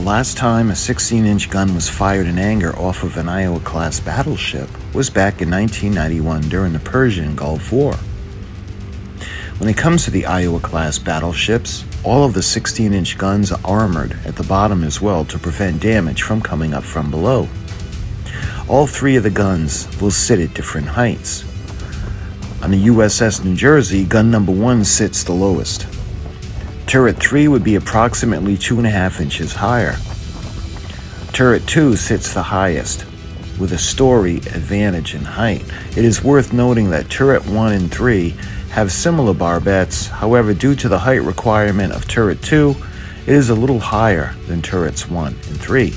last time a 16-inch gun was fired in anger off of an Iowa-class battleship was back in 1991 during the Persian Gulf War. When it comes to the Iowa-class battleships, all of the 16-inch guns are armored at the bottom as well to prevent damage from coming up from below. All three of the guns will sit at different heights. On the U.S.S. New Jersey, gun number 1 sits the lowest. Turret 3 would be approximately 2.5 inches higher. Turret 2 sits the highest, with a story advantage in height. It is worth noting that Turret 1 and 3 have similar barbettes. However, due to the height requirement of Turret 2, it is a little higher than Turrets 1 and 3.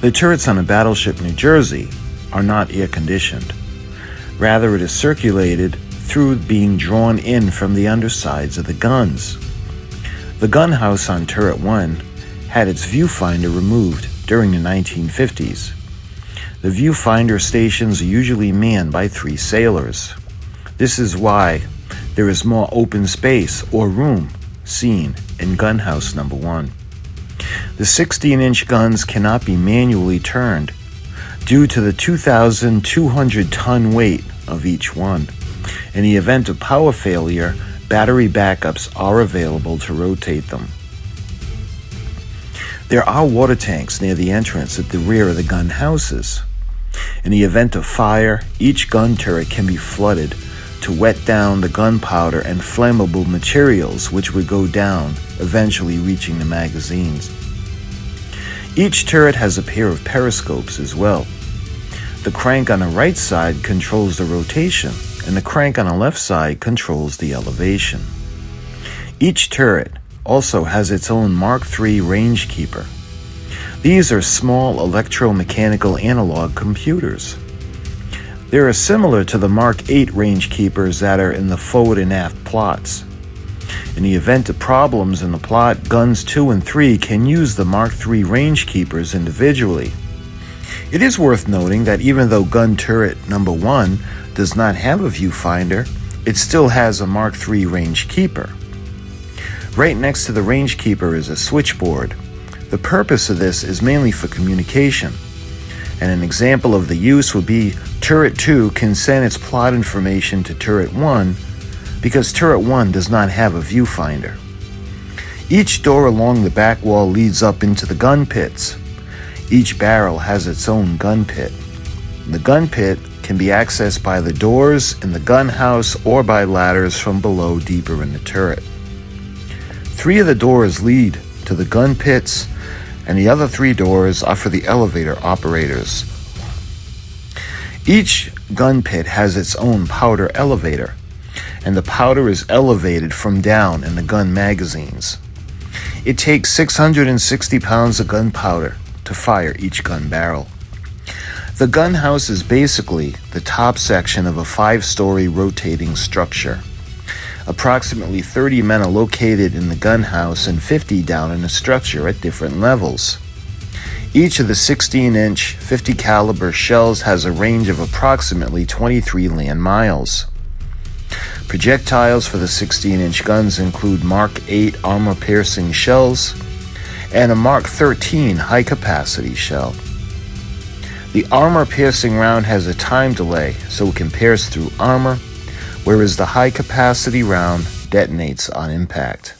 The turrets on a Battleship New Jersey are not air-conditioned. Rather, it is circulated through being drawn in from the undersides of the guns. The gun house on Turret 1 had its viewfinder removed during the 1950s. The viewfinder stations are usually manned by 3 sailors. This is why there is more open space or room seen in gun house number 1. The 16-inch guns cannot be manually turned due to the 2,200-ton weight of each one. In the event of power failure, battery backups are available to rotate them. There are water tanks near the entrance at the rear of the gun houses. In the event of fire, each gun turret can be flooded to wet down the gunpowder and flammable materials which would go down, eventually reaching the magazines. Each turret has a pair of periscopes as well. The crank on the right side controls the rotation, and the crank on the left side controls the elevation. Each turret also has its own Mark III range keeper. These are small electromechanical analog computers. They are similar to the Mark VIII range keepers that are in the forward and aft plots. In the event of problems in the plot, guns 2 and 3 can use the Mark III range keepers individually. It is worth noting that even though gun turret number 1 does not have a viewfinder, it still has a Mark III range keeper. Right next to the range keeper is a switchboard. The purpose of this is mainly for communication, and an example of the use would be Turret 2 can send its plot information to Turret 1 because Turret 1 does not have a viewfinder. Each door along the back wall leads up into the gun pits. Each barrel has its own gun pit. The gun pit can be accessed by the doors in the gun house or by ladders from below deeper in the turret. 3 of the doors lead to the gun pits, and the other 3 doors are for the elevator operators. Each gun pit has its own powder elevator, and the powder is elevated from down in the gun magazines. It takes 660 pounds of gunpowder to fire each gun barrel. The gun house is basically the top section of a 5-story rotating structure. Approximately 30 men are located in the gun house and 50 down in the structure at different levels. Each of the 16-inch 50 caliber shells has a range of approximately 23 land miles. Projectiles for the 16-inch guns include Mark VIII armor-piercing shells and a Mark XIII high-capacity shell. The armor-piercing round has a time delay, so it can pierce through armor, whereas the high-capacity round detonates on impact.